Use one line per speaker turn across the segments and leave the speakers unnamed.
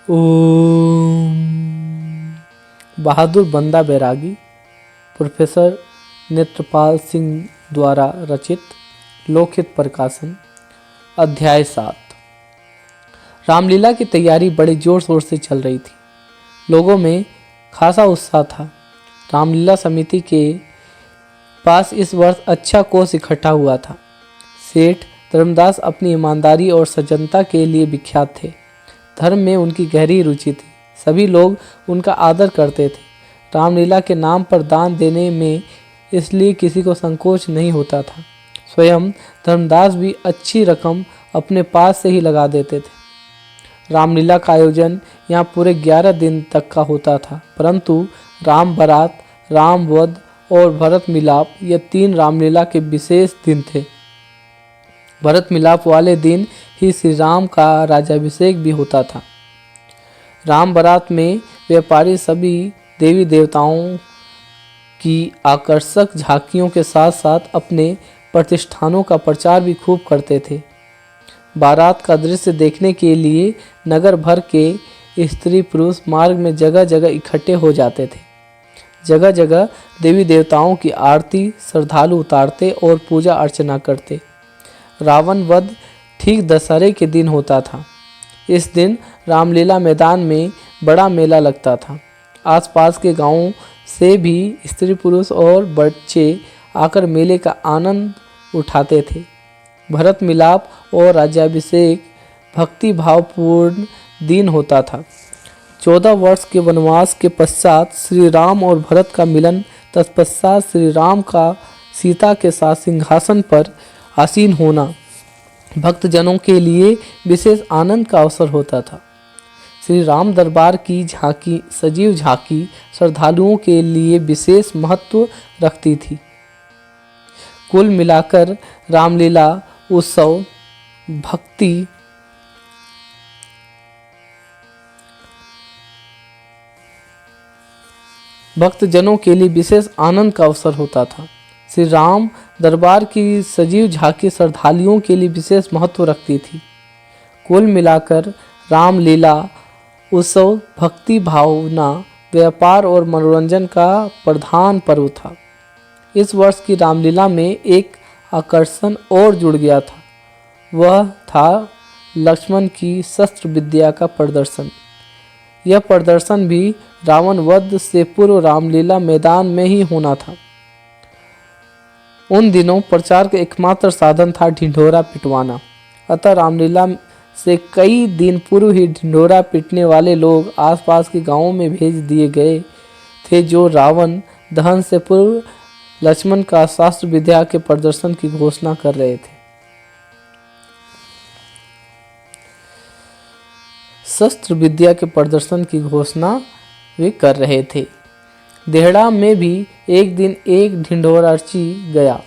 ओम। बहादुर बंदा बैरागी प्रोफेसर नेत्रपाल सिंह द्वारा रचित, लोकहित प्रकाशन। अध्याय 7। रामलीला की तैयारी बड़े जोर शोर से चल रही थी। लोगों में खासा उत्साह था। रामलीला समिति के पास इस वर्ष अच्छा कोष इकट्ठा हुआ था। सेठ धर्मदास अपनी ईमानदारी और सज्जनता के लिए विख्यात थे। धर्म में उनकी गहरी रुचि थी। सभी लोग उनका आदर करते थे। रामलीला के नाम पर दान देने में इसलिए किसी को संकोच नहीं होता था। स्वयं धर्मदास भी अच्छी रकम अपने पास से ही लगा देते थे। रामलीला का आयोजन यहाँ पूरे 11 दिन तक का होता था, परंतु राम बारात, राम वध और भरत मिलाप ये 3 रामलीला के विशेष दिन थे। भरत मिलाप वाले दिन ही श्री राम का राज्याभिषेक भी होता था। राम बारात में व्यापारी सभी देवी देवताओं की आकर्षक झांकियों के साथ साथ अपने प्रतिष्ठानों का प्रचार भी खूब करते थे। बारात का दृश्य देखने के लिए नगर भर के स्त्री पुरुष मार्ग में जगह जगह इकट्ठे हो जाते थे। जगह जगह देवी देवताओं की आरती श्रद्धालु उतारते और पूजा अर्चना करते। रावण वध ठीक दशहरे के दिन होता था। इस दिन रामलीला मैदान में बड़ा मेला लगता था। आसपास के गांवों से भी स्त्री पुरुष और बच्चे आकर मेले का आनंद उठाते थे। भरत मिलाप और राज्याभिषेक भक्ति भावपूर्ण दिन होता था। 14 वर्ष के वनवास के पश्चात श्री राम और भरत का मिलन, तत्पश्चात श्री राम का सीता के साथ सिंहासन पर आसीन होना भक्तजनों के लिए विशेष आनंद का अवसर होता था। श्री राम दरबार की झांकी, सजीव झांकी श्रद्धालुओं के लिए विशेष महत्व रखती थी। कुल मिलाकर रामलीला उत्सव भक्तजनों के लिए विशेष आनंद का अवसर होता था। श्री राम दरबार की सजीव झांकी श्रद्धालुओं के लिए विशेष महत्व रखती थी। कुल मिलाकर रामलीला उत्सव भक्ति भावना, व्यापार और मनोरंजन का प्रधान पर्व था। इस वर्ष की रामलीला में एक आकर्षण और जुड़ गया था। वह था लक्ष्मण की शस्त्र विद्या का प्रदर्शन। यह प्रदर्शन भी रावण वध से पूर्व रामलीला मैदान में ही होना था। उन दिनों प्रचार का एकमात्र साधन था ढिंढोरा पिटवाना। अतः रामलीला से कई दिन पूर्व ही ढिंढोरा पीटने वाले लोग आसपास के गांवों में भेज दिए गए थे, जो रावण दहन से पूर्व लक्ष्मण का शास्त्र विद्या के प्रदर्शन की घोषणा कर रहे थे। शस्त्र विद्या के प्रदर्शन की घोषणा वे कर रहे थे। देहड़ा में भी एक दिन एक ढिंढोराची गया।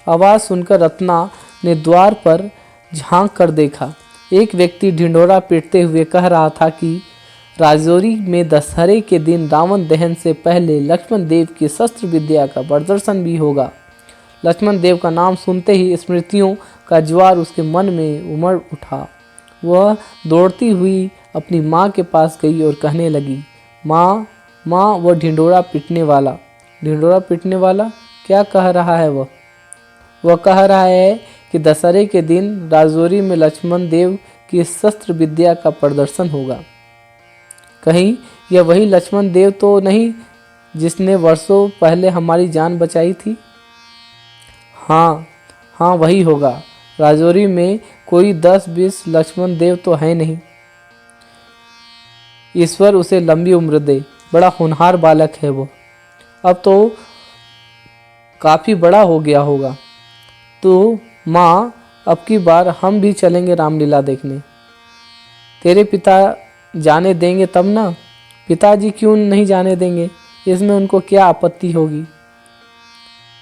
आवाज़ सुनकर रत्ना ने द्वार पर झांक कर देखा। एक व्यक्ति ढिंढोरा पीटते हुए कह रहा था कि राजौरी में दशहरे के दिन रावण दहन से पहले लक्ष्मण देव की शस्त्र विद्या का प्रदर्शन भी होगा। लक्ष्मण देव का नाम सुनते ही स्मृतियों का ज्वार उसके मन में उमड़ उठा। वह दौड़ती हुई अपनी माँ के पास गई और कहने लगी, माँ माँ, वह ढिंढोरा पीटने वाला क्या कह रहा है? वह कह रहा है कि दशहरे के दिन राजौरी में लक्ष्मण देव की शस्त्र विद्या का प्रदर्शन होगा। कहीं यह वही लक्ष्मण देव तो नहीं जिसने वर्षों पहले हमारी जान बचाई थी? हाँ, वही होगा। राजौरी में कोई 10-20 लक्ष्मण देव तो है नहीं। ईश्वर उसे लंबी उम्र दे। बड़ा होनहार बालक है वो। अब तो काफ़ी बड़ा हो गया होगा। तो माँ, अब की बार हम भी चलेंगे रामलीला देखने। तेरे पिता जाने देंगे तब ना? पिताजी क्यों नहीं जाने देंगे? इसमें उनको क्या आपत्ति होगी?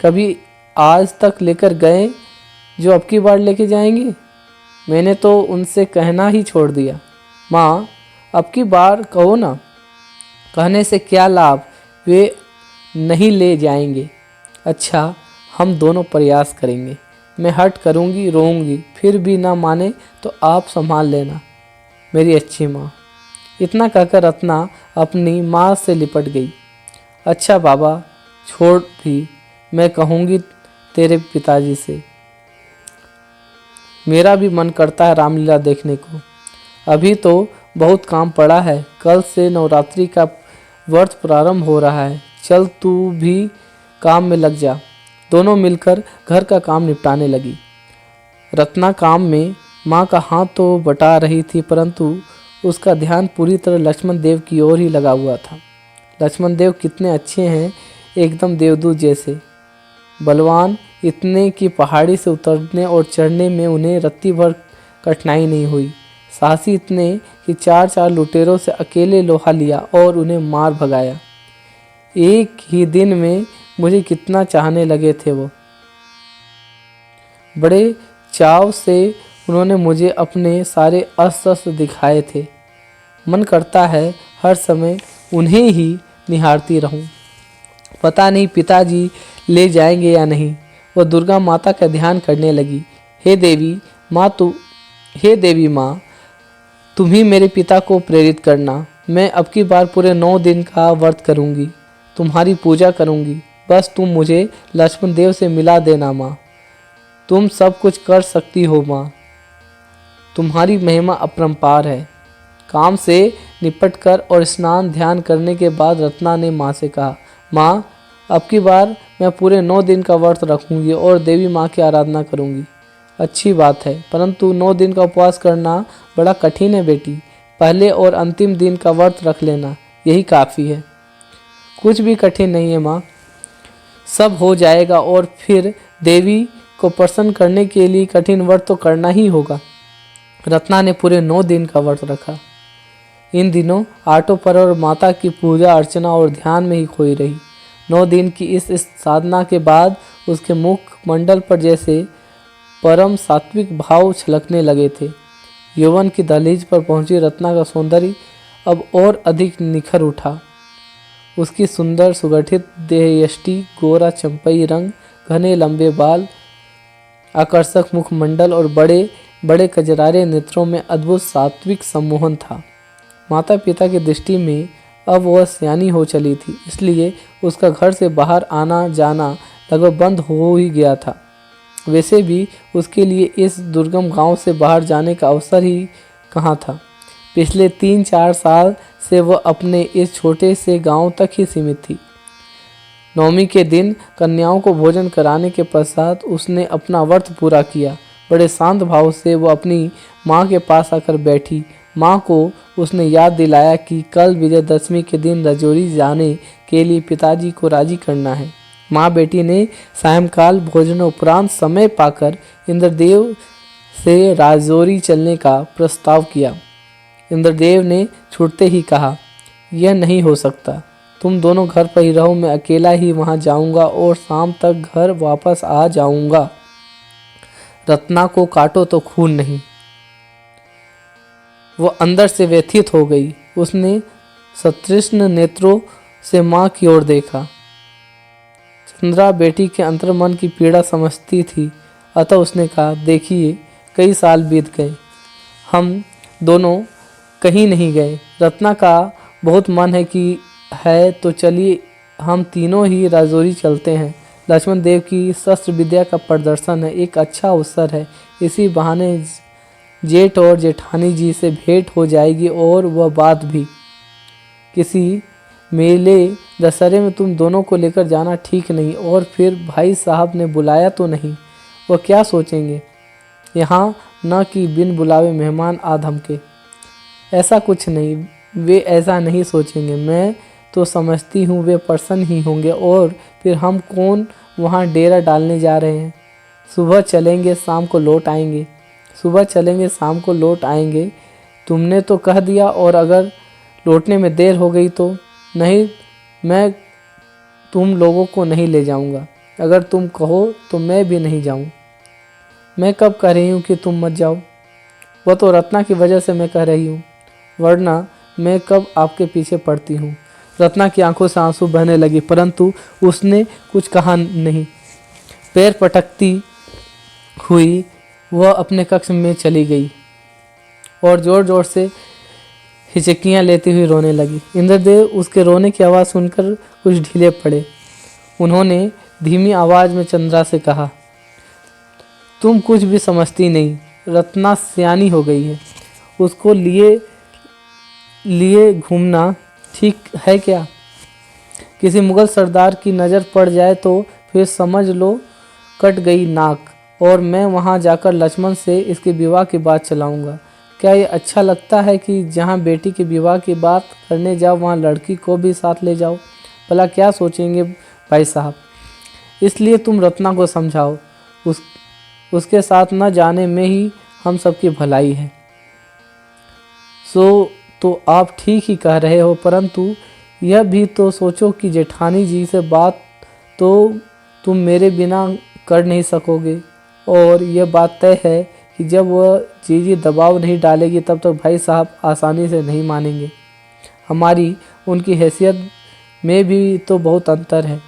कभी आज तक लेकर गए जो अब की बार लेके जाएंगे? मैंने तो उनसे कहना ही छोड़ दिया। माँ, अब की बार कहो ना। कहने से क्या लाभ, वे नहीं ले जाएंगे। अच्छा, हम दोनों प्रयास करेंगे। मैं हट करूँगी, रोऊंगी, फिर भी ना माने तो आप संभाल लेना मेरी अच्छी माँ। इतना कहकर रत्ना अपनी माँ से लिपट गई। अच्छा बाबा छोड़ भी, मैं कहूँगी तेरे पिताजी से। मेरा भी मन करता है रामलीला देखने को। अभी तो बहुत काम पड़ा है, कल से नवरात्रि का व्रत प्रारंभ हो रहा है। चल तू भी काम में लग जा। दोनों मिलकर घर का काम निपटाने लगी। रत्ना काम में माँ का हाथ तो बटा रही थी, परंतु उसका ध्यान पूरी तरह लक्ष्मण देव की ओर ही लगा हुआ था। लक्ष्मण देव कितने अच्छे हैं, एकदम देवदूत जैसे। बलवान इतने कि पहाड़ी से उतरने और चढ़ने में उन्हें रत्ती भर कठिनाई नहीं हुई। साहसी इतने कि चार लुटेरों से अकेले लोहा लिया और उन्हें मार भगाया। एक ही दिन में मुझे कितना चाहने लगे थे वो। बड़े चाव से उन्होंने मुझे अपने सारे अस्त्र दिखाए थे। मन करता है हर समय उन्हें ही निहारती रहूं। पता नहीं पिताजी ले जाएंगे या नहीं। वह दुर्गा माता का ध्यान करने लगी। हे देवी माँ, तुम ही मेरे पिता को प्रेरित करना। मैं अब की बार पूरे 9 दिन का व्रत करूंगी, तुम्हारी पूजा करूंगी। बस तुम मुझे लक्ष्मण देव से मिला देना माँ। तुम सब कुछ कर सकती हो माँ, तुम्हारी महिमा अपरंपार है। काम से निपटकर और स्नान ध्यान करने के बाद रत्ना ने माँ से कहा, माँ अब की बार मैं पूरे 9 दिन का व्रत रखूंगी और देवी माँ की आराधना करूंगी। अच्छी बात है, परंतु 9 दिन का उपवास करना बड़ा कठिन है बेटी। पहले और अंतिम दिन का व्रत रख लेना, यही काफ़ी है। कुछ भी कठिन नहीं है माँ, सब हो जाएगा। और फिर देवी को प्रसन्न करने के लिए कठिन व्रत तो करना ही होगा। रत्ना ने पूरे 9 दिन का व्रत रखा। इन दिनों आटो पर और माता की पूजा अर्चना और ध्यान में ही खोई रही। 9 दिन की इस साधना के बाद उसके मुख मंडल पर जैसे परम सात्विक भाव छलकने लगे थे। यौवन की दहलीज पर पहुंची रत्ना का सौंदर्य अब और अधिक निखर उठा। उसकी सुंदर सुगठित देहयष्टि, गोरा चंपई रंग, घने लंबे बाल, आकर्षक मुखमंडल और बड़े बड़े कजरारे नेत्रों में अद्भुत सात्विक सम्मोहन था। माता पिता की दृष्टि में अब वह सयानी हो चली थी, इसलिए उसका घर से बाहर आना जाना लगभग बंद हो ही गया था। वैसे भी उसके लिए इस दुर्गम गांव से बाहर जाने का अवसर ही कहाँ था। पिछले 3-4 साल से वह अपने इस छोटे से गांव तक ही सीमित थी। नवमी के दिन कन्याओं को भोजन कराने के पश्चात उसने अपना व्रत पूरा किया। बड़े शांत भाव से वह अपनी माँ के पास आकर बैठी। माँ को उसने याद दिलाया कि कल विजयदशमी के दिन राजौरी जाने के लिए पिताजी को राजी करना है। माँ बेटी ने सायंकाल भोजन उपरांत समय पाकर इंद्रदेव से राजौरी चलने का प्रस्ताव किया। इंद्रदेव ने छूटते ही कहा, यह नहीं हो सकता, तुम दोनों घर पर ही रहो, मैं अकेला ही वहां जाऊंगा और शाम तक घर वापस आ जाऊंगा। रत्ना को काटो तो खून नहीं। वह अंदर से व्यथित हो गई। उसने सतृष्ण नेत्रों से माँ की ओर देखा। चंद्रा बेटी के अंतर्मन की पीड़ा समझती थी, अतः उसने कहा, देखिए कई साल बीत गए, हम दोनों कहीं नहीं गए। रत्ना का बहुत मन है तो चलिए हम तीनों ही राजौरी चलते हैं। लक्ष्मण देव की शस्त्र विद्या का प्रदर्शन है, एक अच्छा अवसर है। इसी बहाने जेठ और जेठानी जी से भेंट हो जाएगी और वह बात भी। किसी मेले दशहरे में तुम दोनों को लेकर जाना ठीक नहीं। और फिर भाई साहब ने बुलाया तो नहीं, वह क्या सोचेंगे यहाँ, न कि बिन बुलावे मेहमान आ धमके। ऐसा कुछ नहीं, वे ऐसा नहीं सोचेंगे। मैं तो समझती हूँ वे प्रसन्न ही होंगे। और फिर हम कौन वहाँ डेरा डालने जा रहे हैं। सुबह चलेंगे शाम को लौट आएंगे, सुबह चलेंगे शाम को लौट आएंगे। तुमने तो कह दिया, और अगर लौटने में देर हो गई तो? नहीं, मैं तुम लोगों को नहीं ले जाऊंगा। अगर तुम कहो तो मैं भी नहीं जाऊं। मैं कब कह रही हूँ कि तुम मत जाओ? वह तो रत्ना की वजह से मैं कह रही हूँ, वरना मैं कब आपके पीछे पड़ती हूँ। रत्ना की आंखों से आंसू बहने लगी, परंतु उसने कुछ कहा नहीं। पैर पटकती हुई वह अपने कक्ष में चली गई और जोर जोर से हिचकियाँ लेती हुई रोने लगी। इंद्रदेव उसके रोने की आवाज़ सुनकर कुछ ढीले पड़े। उन्होंने धीमी आवाज़ में चंद्रा से कहा, तुम कुछ भी समझती नहीं, रत्ना सियानी हो गई है, उसको लिए लिए घूमना ठीक है क्या? किसी मुगल सरदार की नज़र पड़ जाए तो फिर समझ लो कट गई नाक, और मैं वहाँ जाकर लक्ष्मण से इसके विवाह की बात चलाऊँगा। क्या ये अच्छा लगता है कि जहाँ बेटी के विवाह की बात करने जाओ वहाँ लड़की को भी साथ ले जाओ? भला क्या सोचेंगे भाई साहब? इसलिए तुम रत्ना को समझाओ, उसके साथ न जाने में ही हम सबकी भलाई है। तो आप ठीक ही कह रहे हो, परंतु यह भी तो सोचो कि जेठानी जी से बात तो तुम मेरे बिना कर नहीं सकोगे, और यह बात तय है कि जब वह जीजी दबाव नहीं डालेगी तब तक भाई साहब आसानी से नहीं मानेंगे। हमारी उनकी हैसियत में भी तो बहुत अंतर है।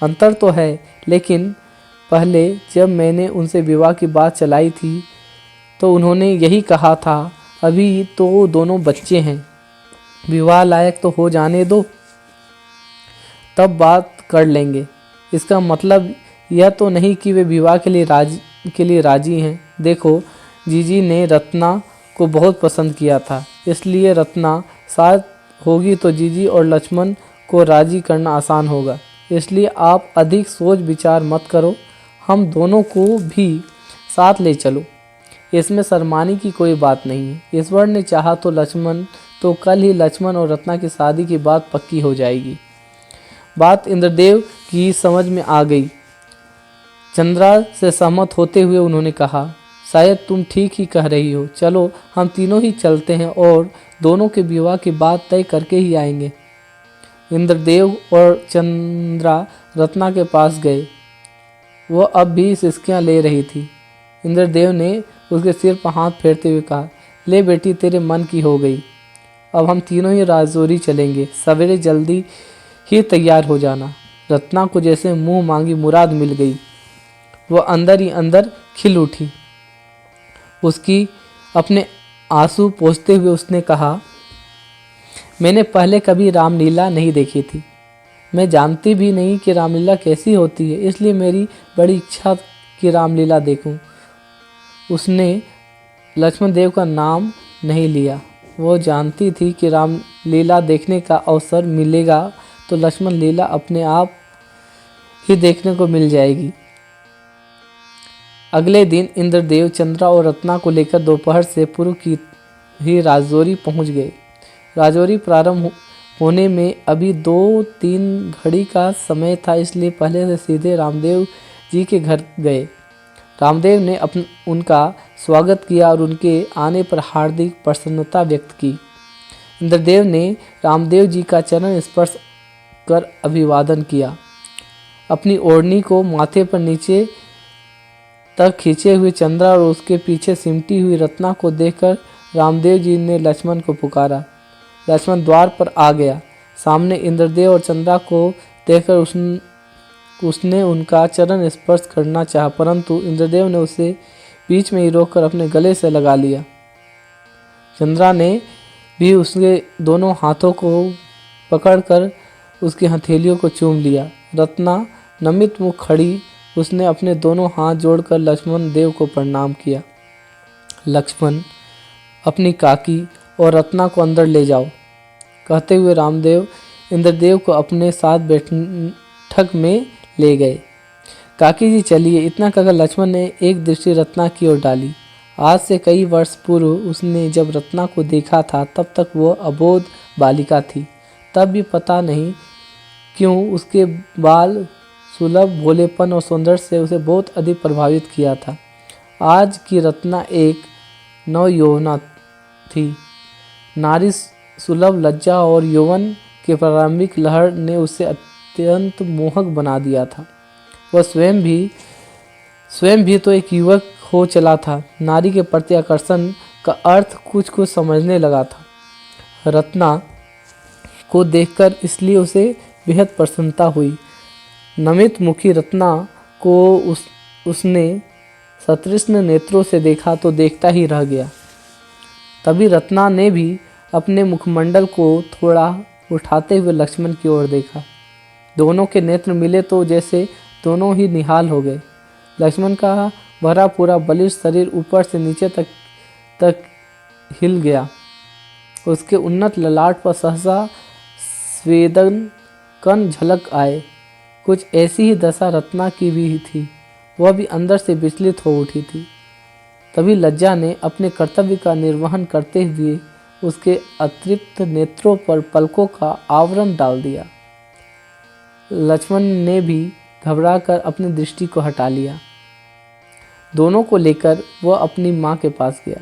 अंतर तो है, लेकिन पहले जब मैंने उनसे विवाह की बात चलाई थी तो उन्होंने यही कहा था, अभी तो दोनों बच्चे हैं, विवाह लायक तो हो जाने दो, तब बात कर लेंगे। इसका मतलब यह तो नहीं कि वे विवाह के लिए राजी हैं। देखो, जीजी ने रत्ना को बहुत पसंद किया था, इसलिए रत्ना साथ होगी तो जीजी और लक्ष्मण को राजी करना आसान होगा। इसलिए आप अधिक सोच विचार मत करो, हम दोनों को भी साथ ले चलो, इसमें शर्माने की कोई बात नहीं है। ईश्वर ने चाहा तो कल ही लक्ष्मण और रत्ना की शादी की बात पक्की हो जाएगी। बात इंद्रदेव की समझ में आ गई। चंद्रा से सहमत होते हुए उन्होंने कहा, शायद तुम ठीक ही कह रही हो, चलो हम तीनों ही चलते हैं और दोनों के विवाह की बात तय करके ही आएंगे। इंद्रदेव और चंद्रा रत्ना के पास गए। वह अब भी सिसकियाँ ले रही थी। इंद्रदेव ने उसके सिर पर हाथ फेरते हुए कहा, ले बेटी, तेरे मन की हो गई। अब हम तीनों ही राजौरी चलेंगे, सवेरे जल्दी ही तैयार हो जाना। रत्ना को जैसे मुंह मांगी मुराद मिल गई। वह अंदर ही अंदर खिल उठी। उसकी अपने आंसू पोंछते हुए उसने कहा, मैंने पहले कभी रामलीला नहीं देखी थी, मैं जानती भी नहीं कि रामलीला कैसी होती है, इसलिए मेरी बड़ी इच्छा कि रामलीला देखूं। उसने लक्ष्मण देव का नाम नहीं लिया। वो जानती थी कि रामलीला देखने का अवसर मिलेगा तो लक्ष्मण लीला अपने आप ही देखने को मिल जाएगी। अगले दिन इंद्रदेव चंद्रा और रत्ना को लेकर दोपहर से पूर्व की ही राजौरी पहुंच गए। राजौरी प्रारंभ होने में अभी 2-3 घड़ी का समय था, इसलिए पहले से सीधे रामदेव जी के घर गए। रामदेव ने उनका स्वागत किया और उनके आने पर हार्दिक प्रसन्नता व्यक्त की। इंद्रदेव ने रामदेव जी का चरण स्पर्श कर अभिवादन किया। अपनी ओढ़नी को माथे पर नीचे तक खींचे हुए चंद्रा और उसके पीछे सिमटी हुई रत्ना को देखकर रामदेव जी ने लक्ष्मण को पुकारा। लक्ष्मण द्वार पर आ गया। सामने इंद्रदेव और चंद्रा को देखकर उसने उनका चरण स्पर्श करना चाहा, परंतु इंद्रदेव ने उसे बीच में ही रोककर अपने गले से लगा लिया। चंद्रा ने भी उसके दोनों हाथों को पकड़कर उसकी हथेलियों को चूम लिया। रत्ना नमित मुख खड़ी, उसने अपने दोनों हाथ जोड़कर लक्ष्मण देव को प्रणाम किया। लक्ष्मण, अपनी काकी और रत्ना को अंदर ले जाओ, कहते हुए रामदेव इंद्रदेव को अपने साथ बैठक में ले गए। काकी जी चलिए, इतना कहकर लक्ष्मण ने एक दृष्टि रत्ना की ओर डाली। आज से कई वर्ष पूर्व उसने जब रत्ना को देखा था तब तक वह अबोध बालिका थी। तब भी पता नहीं क्यों उसके बाल सुलभ भोलेपन और सौंदर्य से उसे बहुत अधिक प्रभावित किया था। आज की रत्ना एक नवयौवना थी। नारी सुलभ लज्जा और यौवन के प्रारंभिक लहर ने उसे अत्यंत मोहक बना दिया था। वह स्वयं भी तो एक युवक हो चला था। नारी के प्रति आकर्षण का अर्थ कुछ कुछ समझने लगा था। रत्ना को देखकर इसलिए उसे बेहद प्रसन्नता हुई। नमित मुखी रत्ना को उसने सतृष्ण नेत्रों से देखा तो देखता ही रह गया। तभी रत्ना ने भी अपने मुखमंडल को थोड़ा उठाते हुए लक्ष्मण की ओर देखा। दोनों के नेत्र मिले तो जैसे दोनों ही निहाल हो गए। लक्ष्मण का भरा पूरा बलिष्ठ शरीर ऊपर से नीचे तक हिल गया। उसके उन्नत ललाट पर सहसा स्वेदन कण झलक आए। कुछ ऐसी ही दशा रत्ना की भी थी। वह भी अंदर से विचलित हो उठी थी। तभी लज्जा ने अपने कर्तव्य का निर्वहन करते हुए उसके अतृप्त नेत्रों पर पलकों का आवरण डाल दिया। लक्ष्मण ने भी घबराकर अपनी दृष्टि को हटा लिया। दोनों को लेकर वह अपनी माँ के पास गया।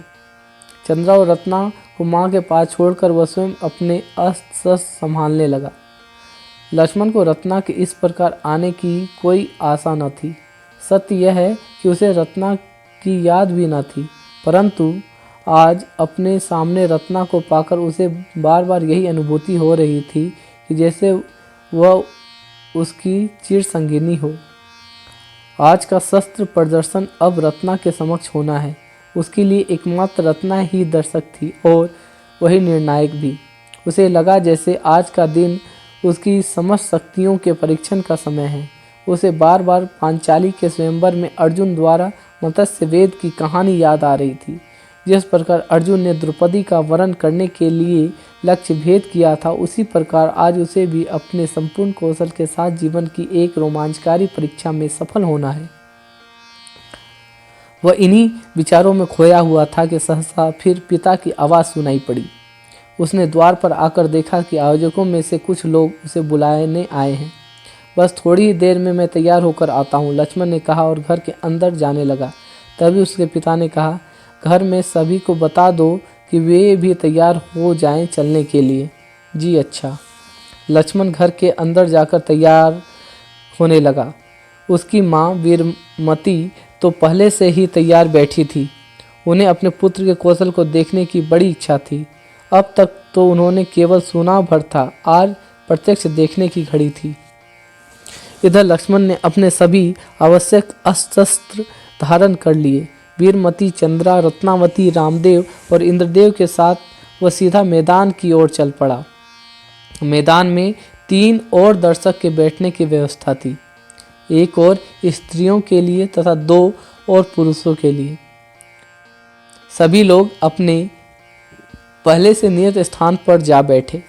चंद्रा और रत्ना को माँ के पास छोड़कर वह स्वयं अपने अस्त शस्त्र संभालने लगा। लक्ष्मण को रत्ना के इस प्रकार आने की कोई आशा न थी। सत्य यह है कि उसे रत्ना की याद भी न थी, परंतु आज अपने सामने रत्ना को पाकर उसे बार बार यही अनुभूति हो रही थी कि जैसे वह उसकी चिर संगिनी हो। आज का शस्त्र प्रदर्शन अब रत्ना के समक्ष होना है। उसके लिए एकमात्र रत्ना ही दर्शक थी और वही निर्णायक भी। उसे लगा जैसे आज का दिन उसकी समस्त शक्तियों के परीक्षण का समय है। उसे बार बार पांचाली के स्वयंवर में अर्जुन द्वारा मत्स्य वेद की कहानी याद आ रही थी। जिस प्रकार अर्जुन ने द्रौपदी का वरण करने के लिए लक्ष्य भेद किया था, उसी प्रकार आज उसे भी अपने संपूर्ण कौशल के साथ जीवन की एक रोमांचकारी परीक्षा में सफल होना है। वह इन्हीं विचारों में खोया हुआ था कि सहसा फिर पिता की आवाज़ सुनाई पड़ी। उसने द्वार पर आकर देखा कि आयोजकों में से कुछ लोग उसे बुलाने आए हैं। बस थोड़ी ही देर में मैं तैयार होकर आता हूँ, लक्ष्मण ने कहा और घर के अंदर जाने लगा। तभी उसके पिता ने कहा, घर में सभी को बता दो कि वे भी तैयार हो जाएं चलने के लिए। जी अच्छा। लक्ष्मण घर के अंदर जाकर तैयार होने लगा। उसकी माँ वीरमती तो पहले से ही तैयार बैठी थी। उन्हें अपने पुत्र के कौशल को देखने की बड़ी इच्छा थी। अब तक तो उन्होंने केवल सुना भर था, आज प्रत्यक्ष देखने की घड़ी थी। इधर लक्ष्मण ने अपने सभी आवश्यक अस्त्र धारण कर लिए। वीरमती, चंद्रा, रत्नावती, रामदेव और इंद्रदेव के साथ वह सीधा मैदान की ओर चल पड़ा। मैदान में 3 और दर्शक के बैठने की व्यवस्था थी, एक और स्त्रियों के लिए तथा 2 और पुरुषों के लिए। सभी लोग अपने पहले से नियत स्थान पर जा बैठे।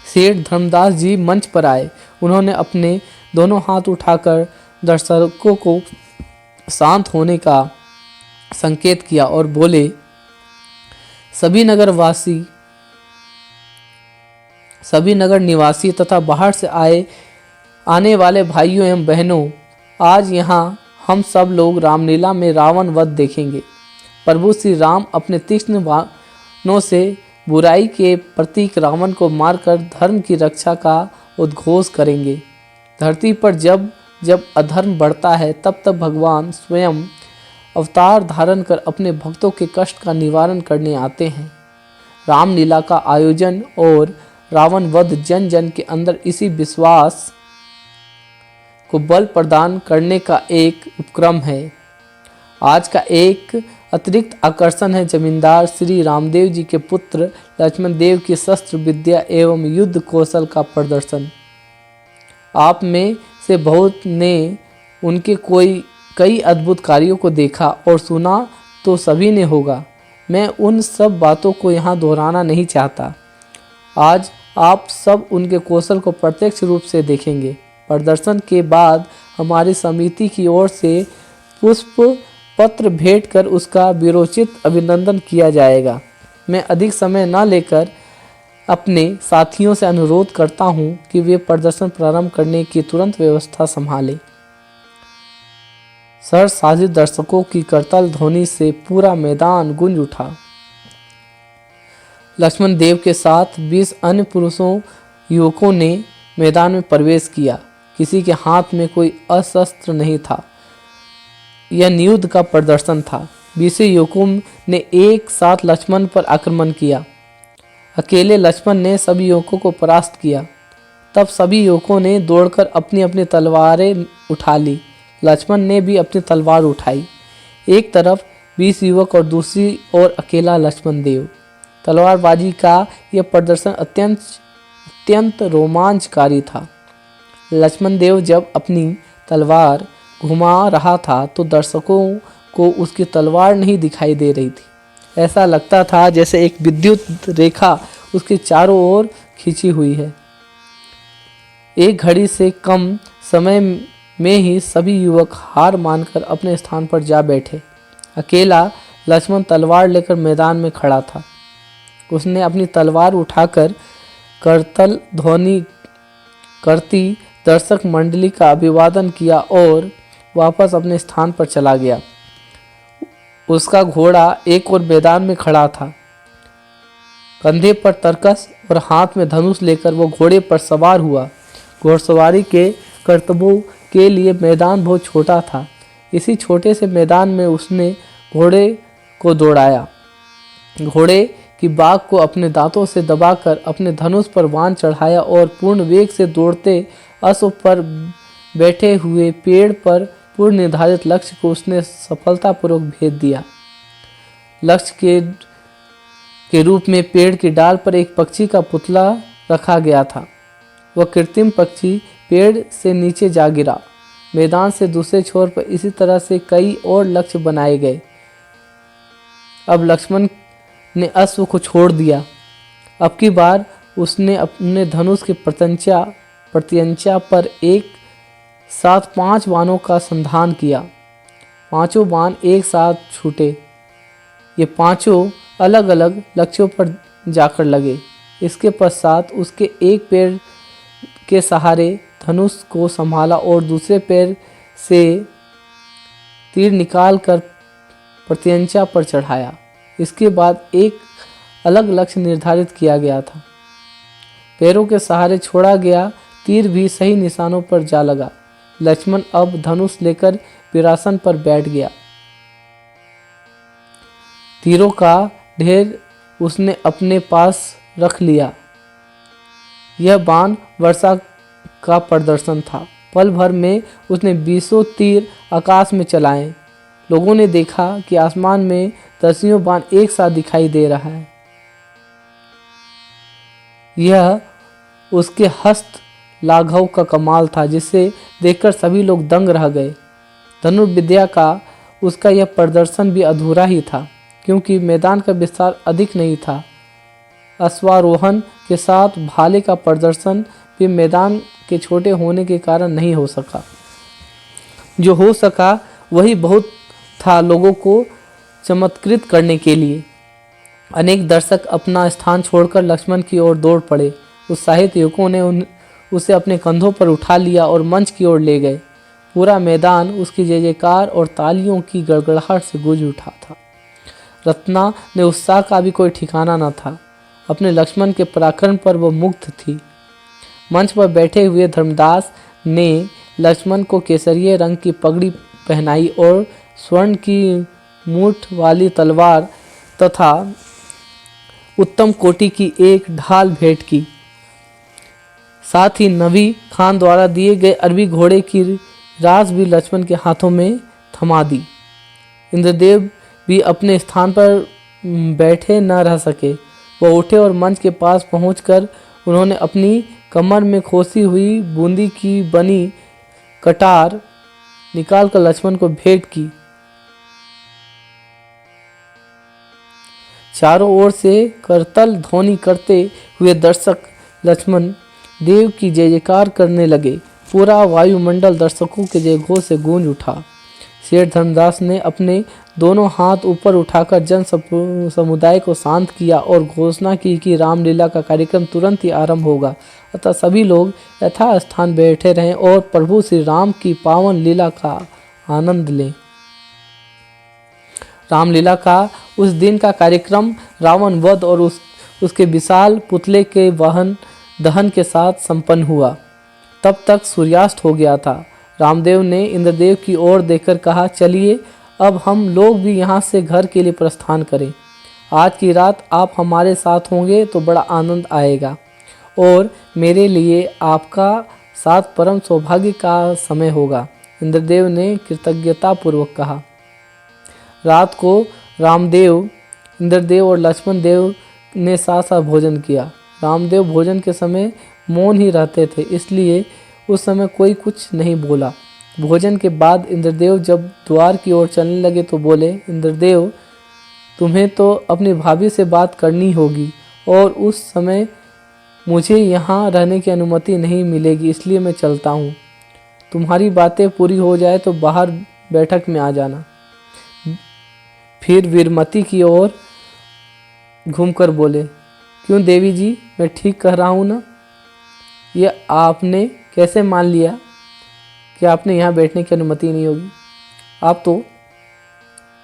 सेठ धर्मदास जी मंच पर आए। उन्होंने अपने दोनों हाथ उठाकर दर्शकों को शांत होने का संकेत किया और बोले, सभी नगर निवासी तथा बाहर से आने वाले भाइयों एवं बहनों, आज यहाँ हम सब लोग रामलीला में रावण वध देखेंगे। प्रभु श्री राम अपने तीक्ष्ण बाणों से बुराई के प्रतीक रावण को मारकर धर्म की रक्षा का उद्घोष करेंगे। धरती पर जब जब अधर्म बढ़ता है, तब तब भगवान स्वयं अवतार धारण कर अपने भक्तों के कष्ट का निवारण करने आते हैं। रामलीला का आयोजन और रावण वध जन जन के अंदर इसी विश्वास को बल प्रदान करने का एक उपक्रम है। आज का एक अतिरिक्त आकर्षण है जमींदार श्री रामदेव जी के पुत्र लक्ष्मण देव की शस्त्र विद्या एवं युद्ध कौशल का प्रदर्शन। आप में से बहुत ने उनके कई अद्भुत कार्यों को देखा और सुना तो सभी ने होगा। मैं उन सब बातों को यहाँ दोहराना नहीं चाहता। आज आप सब उनके कौशल को प्रत्यक्ष रूप से देखेंगे। प्रदर्शन के बाद हमारी समिति की ओर से पुष्प पत्र भेंट कर उसका वीरोचित अभिनंदन किया जाएगा। मैं अधिक समय न लेकर अपने साथियों से अनुरोध करता हूं कि वे प्रदर्शन प्रारंभ करने की तुरंत व्यवस्था संभालें। सहस्राधिक दर्शकों की करताल ध्वनि से पूरा मैदान गूंज उठा। लक्ष्मण देव के साथ 20 अन्य पुरुषों युवकों ने मैदान में प्रवेश किया। किसी के हाथ में कोई अस्त्र नहीं था। यह नियुद्ध का प्रदर्शन था। 20 युवकों ने एक साथ लक्ष्मण पर आक्रमण किया। अकेले लक्ष्मण ने सभी युवकों को परास्त किया। तब सभी युवकों ने दौड़कर अपनी अपनी तलवारें उठा ली। लक्ष्मण ने भी अपनी तलवार उठाई। एक तरफ 20 युवक और दूसरी ओर अकेला लक्ष्मण देव। तलवारबाजी का यह प्रदर्शन अत्यंत रोमांचकारी था। लक्ष्मण देव जब अपनी तलवार घुमा रहा था तो दर्शकों को उसकी तलवार नहीं दिखाई दे रही थी। ऐसा लगता था जैसे एक विद्युत रेखा उसके चारों ओर खींची हुई है। एक घड़ी से कम समय में ही सभी युवक हार मानकर अपने स्थान पर जा बैठे। अकेला लक्ष्मण तलवार लेकर मैदान में खड़ा था। उसने अपनी तलवार उठाकर करतल ध्वनि करती दर्शक मंडली का अभिवादन किया और वापस अपने स्थान पर चला गया। उसका घोड़ा एक और मैदान में खड़ा था। कंधे पर तरकस और हाथ में धनुष लेकर वो घोड़े पर सवार हुआ। घोड़सवारी के करतबों के लिए मैदान बहुत छोटा था। इसी छोटे से मैदान में उसने घोड़े को दौड़ाया। घोड़े की बाग को अपने दांतों से दबाकर अपने धनुष पर बाण चढ़ाया और पूर्ण वेग से दौड़ते अश्व पर बैठे हुए पेड़ पर पूर्व निर्धारित लक्ष्य को उसने सफलतापूर्वक भेद दिया। लक्ष्य के रूप में पेड़ की डाल पर एक पक्षी का पुतला रखा गया था। वह कृत्रिम पक्षी पेड़ से नीचे जा गिरा। मैदान से दूसरे छोर पर इसी तरह से कई और लक्ष्य बनाए गए। अब लक्ष्मण ने अश्व को छोड़ दिया। अब की बार उसने अपने धनुष के प्रत्यंचा पर एक साथ 5 बाणों का संधान किया। 5 बाण एक साथ छूटे। ये 5 अलग अलग लक्ष्यों पर जाकर लगे। इसके पश्चात उसके एक पैर के सहारे धनुष को संभाला और दूसरे पैर से तीर निकालकर प्रत्यंचा पर चढ़ाया। इसके बाद एक अलग लक्ष्य निर्धारित किया गया था। पैरों के सहारे छोड़ा गया तीर भी सही निशानों पर जा लगा। लक्ष्मण अब धनुष लेकर वीरासन पर बैठ गया। तीरों का ढेर उसने अपने पास रख लिया। यह बाण वर्षा का प्रदर्शन था। पल भर में उसने 20 तीर आकाश में चलाए। लोगों ने देखा कि आसमान में 10 बाण एक साथ दिखाई दे रहा है। यह उसके हस्त लाघव का कमाल था, जिसे देखकर सभी लोग दंग रह गए। धनुर्विद्या का उसका यह प्रदर्शन भी अधूरा ही था, क्योंकि मैदान का विस्तार अधिक नहीं था। अश्वारोहण के साथ भाले का प्रदर्शन भी मैदान के छोटे होने के कारण नहीं हो सका। जो हो सका वही बहुत था लोगों को चमत्कृत करने के लिए। अनेक दर्शक अपना स्थान छोड़कर लक्ष्मण की ओर दौड़ पड़े। उत्साहित युवकों ने उसे अपने कंधों पर उठा लिया और मंच की ओर ले गए। पूरा मैदान उसकी जय जयकार और तालियों की गड़गड़ाहट से गूंज उठा था। रत्ना ने उत्साह का भी कोई ठिकाना न था। अपने लक्ष्मण के पराक्रम पर वह मुग्ध थी। मंच पर बैठे हुए धर्मदास ने लक्ष्मण को केसरिये रंग की पगड़ी पहनाई और स्वर्ण की मूठ वाली तलवार तथा उत्तम कोटि की एक ढाल भेंट की। साथ ही नबी खान द्वारा दिए गए अरबी घोड़े की रास भी लक्ष्मण के हाथों में थमा दी। इंद्रदेव भी अपने स्थान पर बैठे न रह सके। वह उठे और मंच के पास पहुंचकर उन्होंने अपनी कमर में खोसी हुई बूंदी की बनी कटार निकालकर लक्ष्मण को भेंट की। चारों ओर से करतल ध्वनि करते हुए दर्शक लक्ष्मण देव की जय जयकार करने लगे। पूरा वायुमंडल दर्शकों के जय घोष से गूंज उठा। शेठ धर्मदास ने अपने दोनों हाथ ऊपर उठाकर जन समुदाय को शांत किया और घोषणा की कि रामलीला का कार्यक्रम तुरंत ही आरंभ होगा। अतः सभी लोग यथास्थान बैठे रहें और प्रभु श्री राम की पावन लीला का आनंद लें। रामलीला का उस दिन का कार्यक्रम रावण वध और उसके विशाल पुतले के वाहन दहन के साथ संपन्न हुआ। तब तक सूर्यास्त हो गया था। रामदेव ने इंद्रदेव की ओर देखकर कहा, चलिए अब हम लोग भी यहाँ से घर के लिए प्रस्थान करें। आज की रात आप हमारे साथ होंगे तो बड़ा आनंद आएगा और मेरे लिए आपका साथ परम सौभाग्य का समय होगा। इंद्रदेव ने कृतज्ञतापूर्वक कहा। रात को रामदेव, इंद्रदेव और लक्ष्मण देव ने साथ साथ भोजन किया। रामदेव भोजन के समय मौन ही रहते थे, इसलिए उस समय कोई कुछ नहीं बोला। भोजन के बाद इंद्रदेव जब द्वार की ओर चलने लगे तो बोले, इंद्रदेव, तुम्हें तो अपनी भाभी से बात करनी होगी और उस समय मुझे यहाँ रहने की अनुमति नहीं मिलेगी, इसलिए मैं चलता हूँ। तुम्हारी बातें पूरी हो जाए तो बाहर बैठक में आ जाना। फिर वीरमती की ओर घूमकर बोले, क्यों देवी जी, मैं ठीक कह रहा हूँ ना? ये आपने कैसे मान लिया कि आपने यहाँ बैठने की अनुमति नहीं होगी? आप तो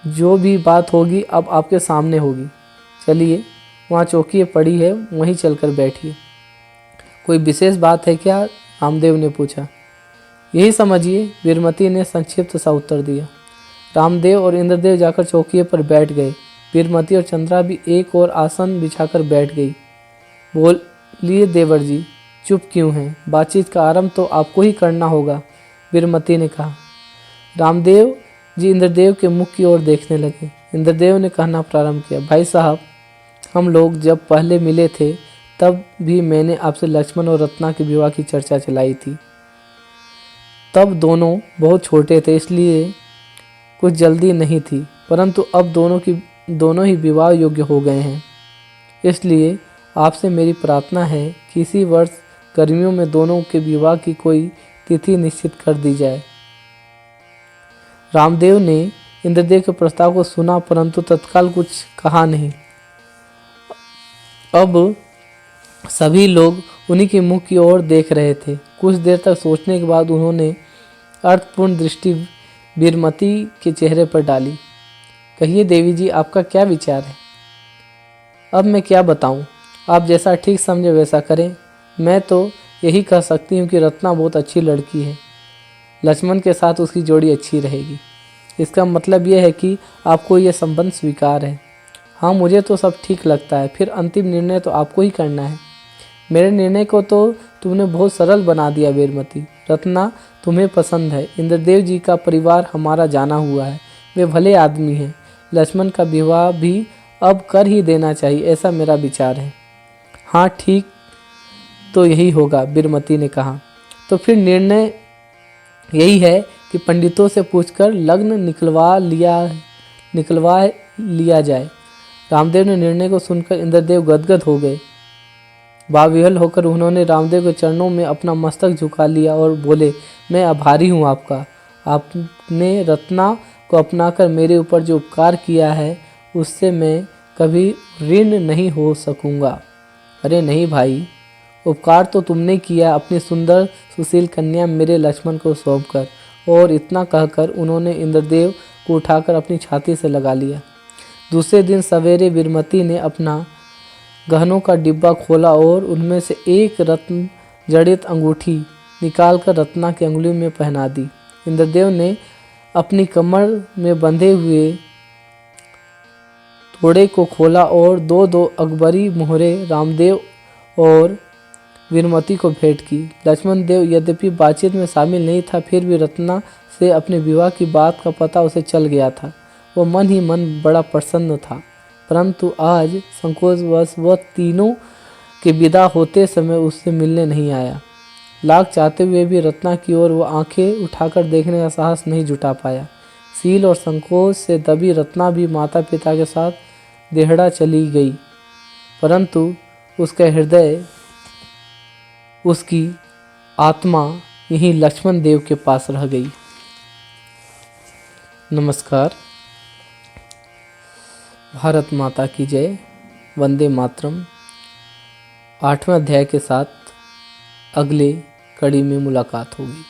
जो भी बात होगी अब आपके सामने होगी। चलिए, वहाँ चौकी पड़ी है, वहीं चलकर बैठिए। कोई विशेष बात है क्या? रामदेव ने पूछा। यही समझिए, वीरमती ने संक्षिप्त सा उत्तर दिया। रामदेव और इंद्रदेव जाकर चौकी पर बैठ गए। वीरमती और चंद्रा भी एक और आसन बिछाकर बैठ गई। बोलिए देवर जी, चुप क्यों हैं? बातचीत का आरंभ तो आपको ही करना होगा, वीरमती ने कहा। रामदेव जी इंद्रदेव के मुख की ओर देखने लगे। इंद्रदेव ने कहना प्रारंभ किया, भाई साहब, हम लोग जब पहले मिले थे तब भी मैंने आपसे लक्ष्मण और रत्ना के विवाह की चर्चा चलाई थी। तब दोनों बहुत छोटे थे, इसलिए कुछ जल्दी नहीं थी, परंतु अब दोनों ही विवाह योग्य हो गए हैं। इसलिए आपसे मेरी प्रार्थना है कि इसी वर्ष गर्मियों में दोनों के विवाह की कोई तिथि निश्चित कर दी जाए। रामदेव ने इंद्रदेव के प्रस्ताव को सुना, परंतु तत्काल कुछ कहा नहीं। अब सभी लोग उन्हीं के मुख की ओर देख रहे थे। कुछ देर तक सोचने के बाद उन्होंने अर्थपूर्ण दृष्टि वीरमती के चेहरे पर डाली। कहिए देवी जी, आपका क्या विचार है? अब मैं क्या बताऊं, आप जैसा ठीक समझे वैसा करें। मैं तो यही कह सकती हूँ कि रत्ना बहुत अच्छी लड़की है, लक्ष्मण के साथ उसकी जोड़ी अच्छी रहेगी। इसका मतलब यह है कि आपको यह संबंध स्वीकार है। हाँ, मुझे तो सब ठीक लगता है, फिर अंतिम निर्णय तो आपको ही करना है। मेरे निर्णय को तो तुमने बहुत सरल बना दिया वीरमती। रत्ना तुम्हें पसंद है, इंद्रदेव जी का परिवार हमारा जाना हुआ है, वे भले आदमी हैं। लक्ष्मण का विवाह भी अब कर ही देना चाहिए, ऐसा मेरा विचार है। हाँ ठीक, तो यही होगा, वीरमती ने कहा। तो फिर निर्णय यही है कि पंडितों से पूछकर लग्न निकलवा लिया जाए। रामदेव ने निर्णय को सुनकर इंद्रदेव गदगद हो गए। भावविह्वल होकर उन्होंने रामदेव के चरणों में अपना मस्तक झुका लिया और बोले, मैं आभारी हूँ आपका। आपने रत्ना को अपनाकर मेरे ऊपर जो उपकार किया है उससे मैं कभी ऋण नहीं हो सकूँगा। अरे नहीं भाई, उपकार तो तुमने किया अपनी सुंदर सुशील कन्या मेरे लक्ष्मण को सौंपकर। और इतना कहकर उन्होंने इंद्रदेव को उठाकर अपनी छाती से लगा लिया। दूसरे दिन सवेरे वीरमती ने अपना गहनों का डिब्बा खोला और उनमें से एक रत्न जड़ित अंगूठी निकालकर रत्ना की अंगुली में पहना दी। इंद्रदेव ने अपनी कमर में बंधे हुए तोड़े को खोला और दो अकबरी मोहरे रामदेव और वीरमती को भेंट की। लक्ष्मण देव यद्यपि बातचीत में शामिल नहीं था, फिर भी रत्ना से अपने विवाह की बात का पता उसे चल गया था। वो मन ही मन बड़ा प्रसन्न था, परंतु आज संकोचवश वह तीनों के विदा होते समय उससे मिलने नहीं आया। लाख चाहते हुए भी रत्ना की ओर वो आंखें उठाकर देखने का साहस नहीं जुटा पाया। सील और संकोच से दबी रत्ना भी माता पिता के साथ देहड़ा चली गई, परंतु उसका हृदय, उसकी आत्मा यहीं लक्ष्मण देव के पास रह गई। नमस्कार। भारत माता की जय। वंदे मातरम। 8वें अध्याय के साथ अगले कड़ी में मुलाकात होगी।